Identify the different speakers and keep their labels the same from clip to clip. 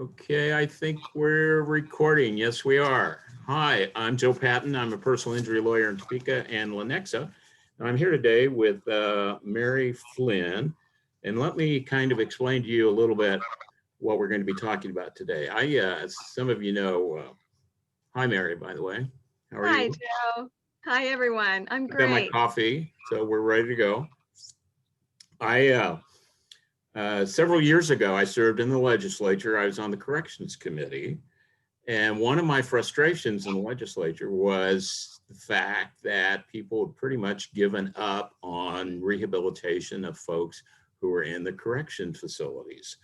Speaker 1: Okay, I think we're recording. Yes, we are. Hi, I'm Joe Patton. I'm a personal injury lawyer in Topeka and Lenexa. And I'm here today with Mary Flynn. And let me kind of explain to you a little bit what we're going to be talking about today. As some of you know, hi, Mary, by the way. How are
Speaker 2: Hi,
Speaker 1: you?
Speaker 2: Joe. Hi, everyone. I'm
Speaker 1: I've got my
Speaker 2: great.
Speaker 1: coffee, so we're ready to go. Several years ago, I served in the legislature. I was on the corrections committee. And one of my frustrations in the legislature was the fact that people had pretty much given up on rehabilitation of folks who were in the correction facilities.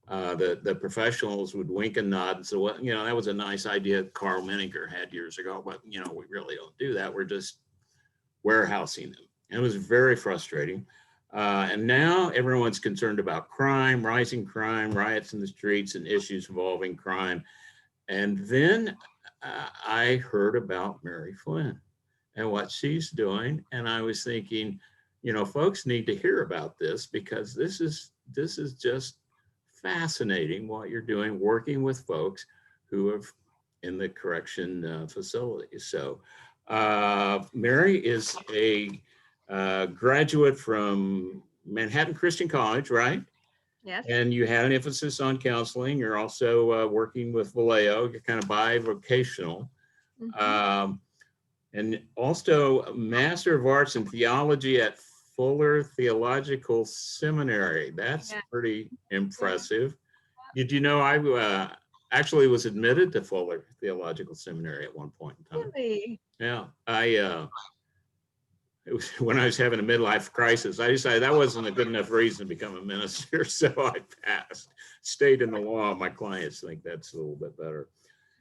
Speaker 1: The professionals would wink and nod and say, well, you know, that was a nice idea Carl Menninger had years ago, but, you know, we really don't do that. We're just warehousing them. And it was very frustrating. And now everyone's concerned about crime, rising crime, riots in the streets, and issues involving crime. And then I heard about Mary Flynn and what she's doing. And I was thinking, you know, folks need to hear about this because this is just fascinating what you're doing, working with folks who have in the correction facilities. So Mary is a graduate from Manhattan Christian College, right?
Speaker 2: Yes.
Speaker 1: And you had an emphasis on counseling. You're also working with Vallejo. You're kind of bivocational.
Speaker 2: Hmm.
Speaker 1: Um, and also a Master of Arts in Theology at Fuller Theological Seminary. That's
Speaker 2: Yeah.
Speaker 1: pretty
Speaker 2: Yeah.
Speaker 1: impressive. Did you know I actually was admitted to Fuller Theological Seminary at one point in time?
Speaker 2: Really?
Speaker 1: Yeah, it was when I was having a midlife crisis. I decided that wasn't a good enough reason to become a minister, so I passed, stayed in the law. My clients think that's a little bit better.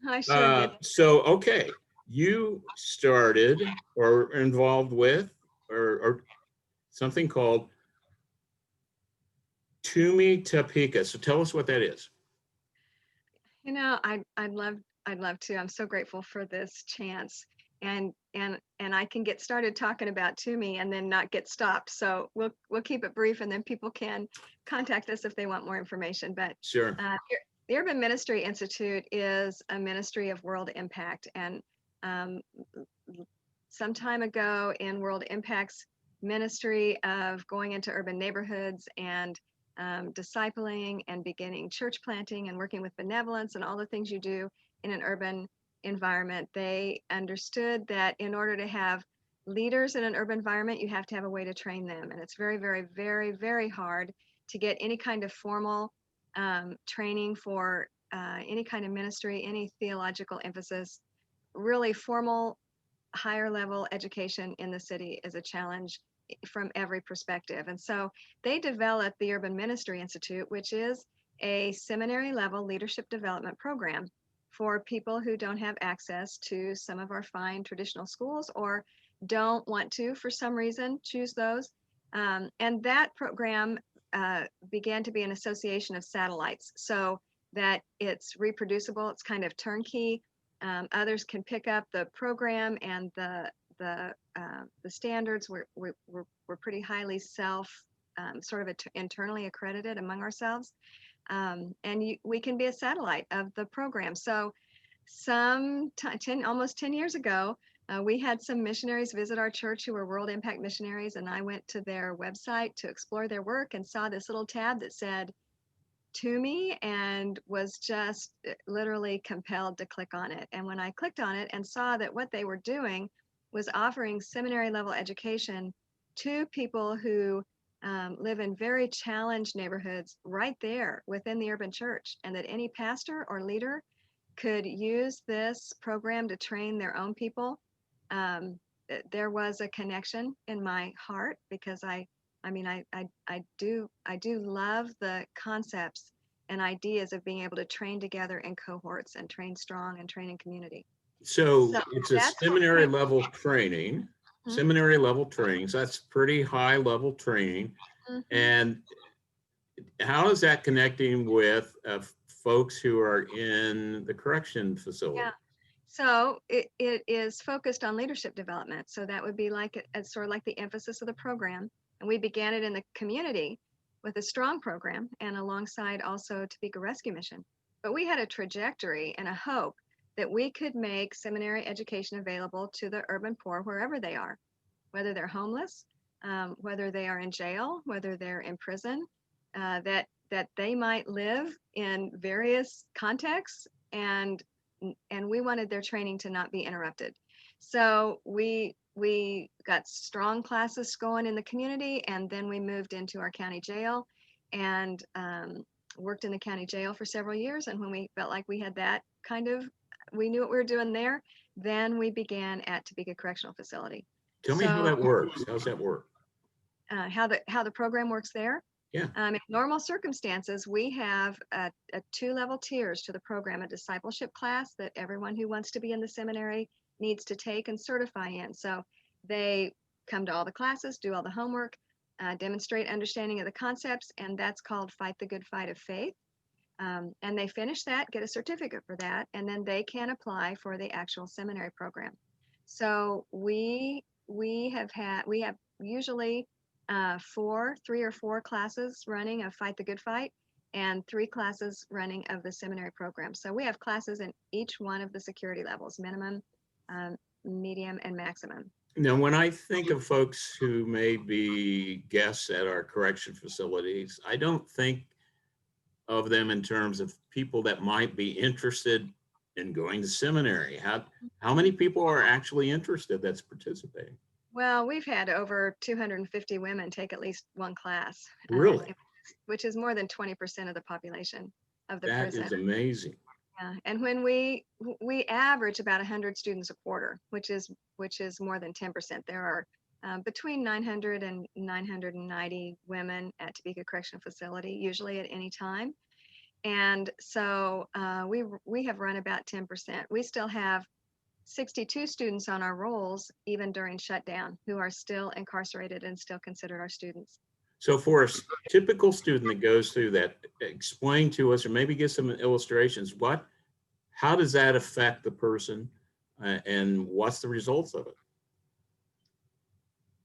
Speaker 2: I sure get
Speaker 1: Okay, you started or involved with or something called TUMI Topeka. So tell us what that is.
Speaker 2: I'd love to. I'm so grateful for this chance. And I can get started talking about TUMI and then not get stopped. So we'll keep it brief and then people can contact us if they want more information. But
Speaker 1: Sure.
Speaker 2: the Urban Ministry Institute is a ministry of world impact. And um, some time ago in World Impact's ministry of going into urban neighborhoods and discipling and beginning church planting and working with benevolence and all the things you do in an urban environment, they understood that in order to have leaders in an urban environment, you have to have a way to train them. And it's very, very, very, very hard to get any kind of formal training for any kind of ministry, any theological emphasis. Really formal higher level education in the city is a challenge from every perspective. And so they developed the Urban Ministry Institute, which is a seminary level leadership development program for people who don't have access to some of our fine traditional schools or don't want to, for some reason, choose those. And that program began to be an association of satellites so that it's reproducible, it's kind of turnkey. Others can pick up the program and the standards. We're pretty highly self sort of internally accredited among ourselves, and we can be a satellite of the program. So almost 10 years ago, we had some missionaries visit our church who were World Impact missionaries, and I went to their website to explore their work and saw this little tab that said TUMI and was just literally compelled to click on it. And when I clicked on it and saw that what they were doing was offering seminary level education to people who live in very challenged neighborhoods right there within the urban church, and that any pastor or leader could use this program to train their own people, there was a connection in my heart because I do love the concepts and ideas of being able to train together in cohorts and train strong and train in community.
Speaker 1: So
Speaker 2: So
Speaker 1: it's a
Speaker 2: that's what came.
Speaker 1: hmm seminary level training. So that's pretty high level training.
Speaker 2: Mm-hmm.
Speaker 1: And how is that connecting with folks who are in the correction
Speaker 2: Yeah.
Speaker 1: facility?
Speaker 2: So it is focused on leadership development. So that would be like it's sort of like the emphasis of the program. And we began it in the community with a strong program and alongside also Topeka Rescue Mission. but we had a trajectory and a hope that we could make seminary education available to the urban poor wherever they are, whether they're homeless, whether they are in jail, whether they're in prison, that they might live in various contexts, and we wanted their training to not be interrupted. So we got strong classes going in the community, and then we moved into our county jail and worked in the county jail for several years. And when we felt like we had that kind of, we knew what we were doing there, then we began at Topeka Correctional Facility.
Speaker 1: Tell me how that works. How's that work?
Speaker 2: How the program works there.
Speaker 1: Yeah.
Speaker 2: In normal circumstances, we have a 2-level tiers to the program, a discipleship class that everyone who wants to be in the seminary needs to take and certify in. So they come to all the classes, do all the homework, demonstrate understanding of the concepts, and that's called Fight the Good Fight of Faith. And they finish that, get a certificate for that, and then they can apply for the actual seminary program. So we have usually 3 or 4 classes running of Fight the Good Fight and 3 classes running of the seminary program. So we have classes in each one of the security levels: minimum, medium, and maximum.
Speaker 1: Now, when I think of folks who may be guests at our correction facilities, I don't think of them in terms of people that might be interested in going to seminary. How many people are actually interested that's participating?
Speaker 2: Well, we've had over 250 women take at least one class.
Speaker 1: Really?
Speaker 2: Which is more than 20% of the population of the
Speaker 1: That
Speaker 2: prison.
Speaker 1: is amazing.
Speaker 2: Yeah, and when we average about 100 students a quarter, which is more than 10%. There are between 900 and 990 women at Topeka Correctional Facility, usually at any time. And so we have run about 10%. We still have 62 students on our rolls, even during shutdown, who are still incarcerated and still considered our students.
Speaker 1: So for a typical student that goes through that, explain to us, or maybe give some illustrations, how does that affect the person and what's the results of it?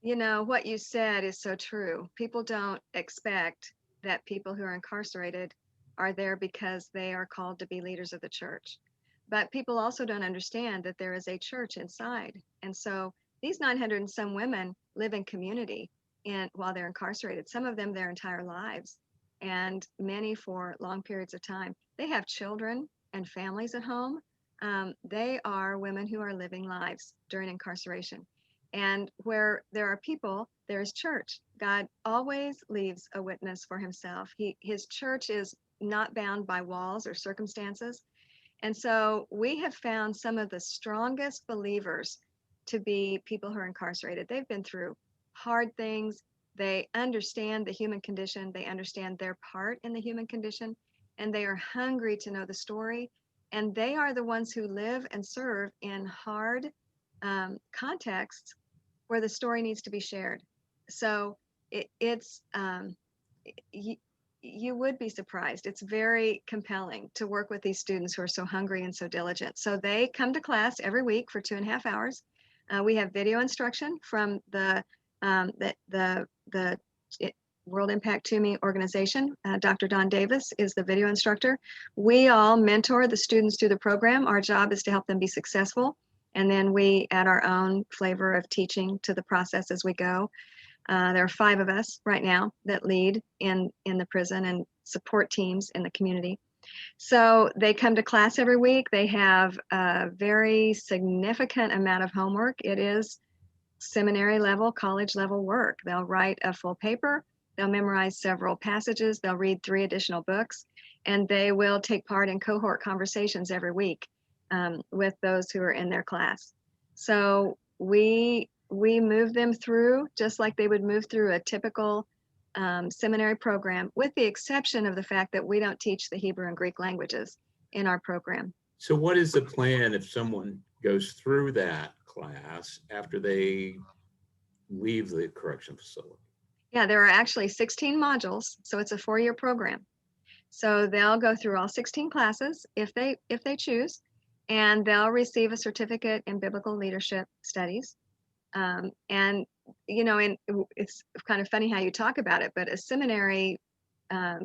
Speaker 2: You know, what you said is so true. People don't expect that people who are incarcerated are there because they are called to be leaders of the church. But people also don't understand that there is a church inside. And so these 900 and some women live in community while they're incarcerated, some of them their entire lives, and many for long periods of time. They have children and families at home. They are women who are living lives during incarceration. And where there are people, there is church. God always leaves a witness for himself. His church is not bound by walls or circumstances. And so we have found some of the strongest believers to be people who are incarcerated. They've been through hard things. They understand the human condition. They understand their part in the human condition, and they are hungry to know the story. And they are the ones who live and serve in hard contexts where the story needs to be shared. So you would be surprised. It's very compelling to work with these students who are so hungry and so diligent. So they come to class every week for 2.5 hours. We have video instruction from the World Impact TUMI organization. Dr. Don Davis is the video instructor. We all mentor the students through the program. Our job is to help them be successful. And then we add our own flavor of teaching to the process as we go. There are 5 of us right now that lead in the prison and support teams in the community. So they come to class every week. They have a very significant amount of homework. It is seminary level, college level work. They'll write a full paper. They'll memorize several passages. They'll read 3 additional books, and they will take part in cohort conversations every week with those who are in their class. So we move them through just like they would move through a typical seminary program, with the exception of the fact that we don't teach the Hebrew and Greek languages in our program.
Speaker 1: So what is the plan if someone goes through that class after they leave the correction facility?
Speaker 2: Yeah, there are actually 16 modules, so it's a 4-year program. So they'll go through all 16 classes if they choose, and they'll receive a certificate in biblical leadership studies. And you know, and it's kind of funny how you talk about it, but a seminary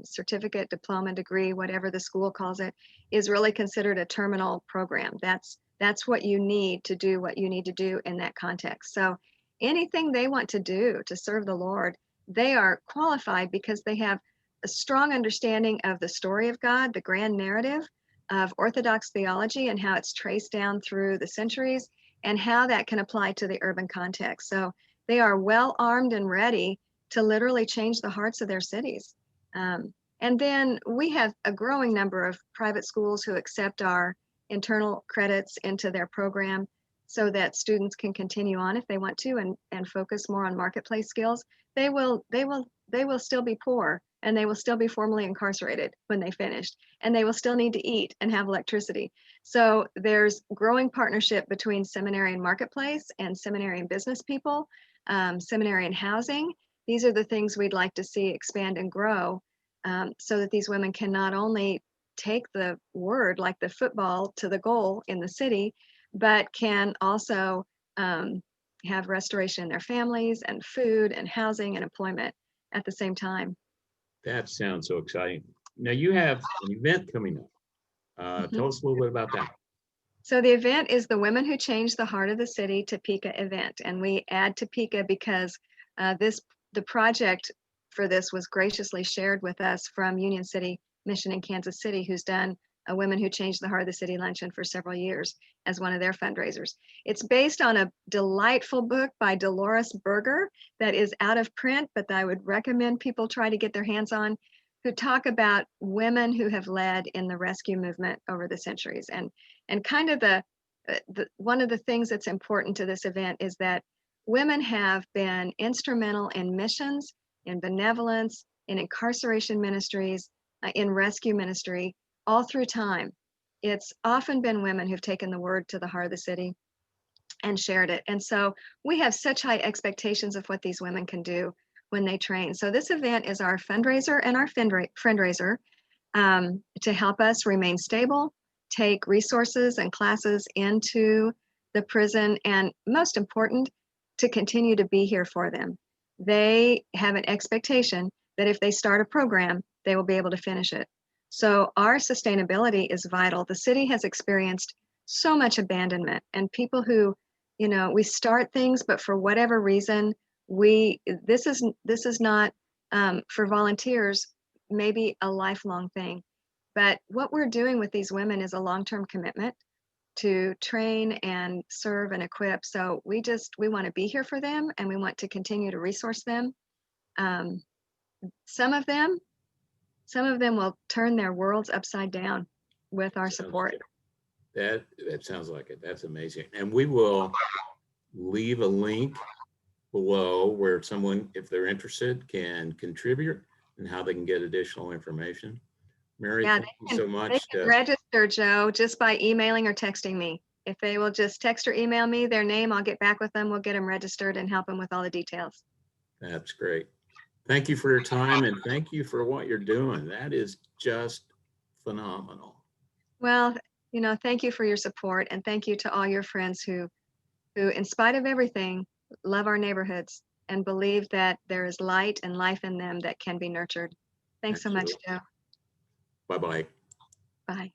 Speaker 2: certificate, diploma, degree, whatever the school calls it, is really considered a terminal program. That's what you need to do what you need to do in that context. So anything they want to do to serve the Lord, they are qualified because they have a strong understanding of the story of God, the grand narrative of Orthodox theology and how it's traced down through the centuries and how that can apply to the urban context. So they are well armed and ready to literally change the hearts of their cities. And then we have a growing number of private schools who accept our internal credits into their program so that students can continue on if they want to and focus more on marketplace skills. They will still be poor and they will still be formally incarcerated when they finished, and they will still need to eat and have electricity. So there's growing partnership between seminary and marketplace and seminary and business people, seminary and housing. These are the things we'd like to see expand and grow so that these women can not only take the word like the football to the goal in the city, but can also have restoration in their families and food and housing and employment at the same time.
Speaker 1: That sounds so exciting. Now you have an event coming up. Tell us a little bit about that.
Speaker 2: So the event is the Women Who Changed the Heart of the City Topeka event. And we add Topeka because the project for this was graciously shared with us from Union City Mission in Kansas City, who's done a Women Who Changed the Heart of the City luncheon for several years as one of their fundraisers. It's based on a delightful book by Dolores Berger that is out of print, but that I would recommend people try to get their hands on, who talk about women who have led in the rescue movement over the centuries. And kind of the one of the things that's important to this event is that women have been instrumental in missions, in benevolence, in incarceration ministries, in rescue ministry, all through time. It's often been women who've taken the word to the heart of the city and shared it. And so we have such high expectations of what these women can do when they train. So this event is our fundraiser and our fundraiser to help us remain stable, take resources and classes into the prison, and most important, to continue to be here for them. They have an expectation that if they start a program, they will be able to finish it. So our sustainability is vital. The city has experienced so much abandonment, and people who, we start things, but for whatever reason, this is not for volunteers, maybe a lifelong thing. But what we're doing with these women is a long-term commitment to train and serve and equip. So we want to be here for them, and we want to continue to resource them. Some of them will turn their worlds upside down with our support.
Speaker 1: That sounds like it. That's amazing. And we will leave a link below where someone, if they're interested, can contribute and how they can get additional information. Mary, thank you so much.
Speaker 2: They can register, Joe, just by emailing or texting me. If they will just text or email me their name, I'll get back with them. We'll get them registered and help them with all the details.
Speaker 1: That's great. Thank you for your time, and thank you for what you're doing. That is just phenomenal.
Speaker 2: Well, thank you for your support, and thank you to all your friends who, in spite of everything, love our neighborhoods and believe that there is light and life in them that can be nurtured. Thanks so much, Joe.
Speaker 1: Bye-bye.
Speaker 2: Bye.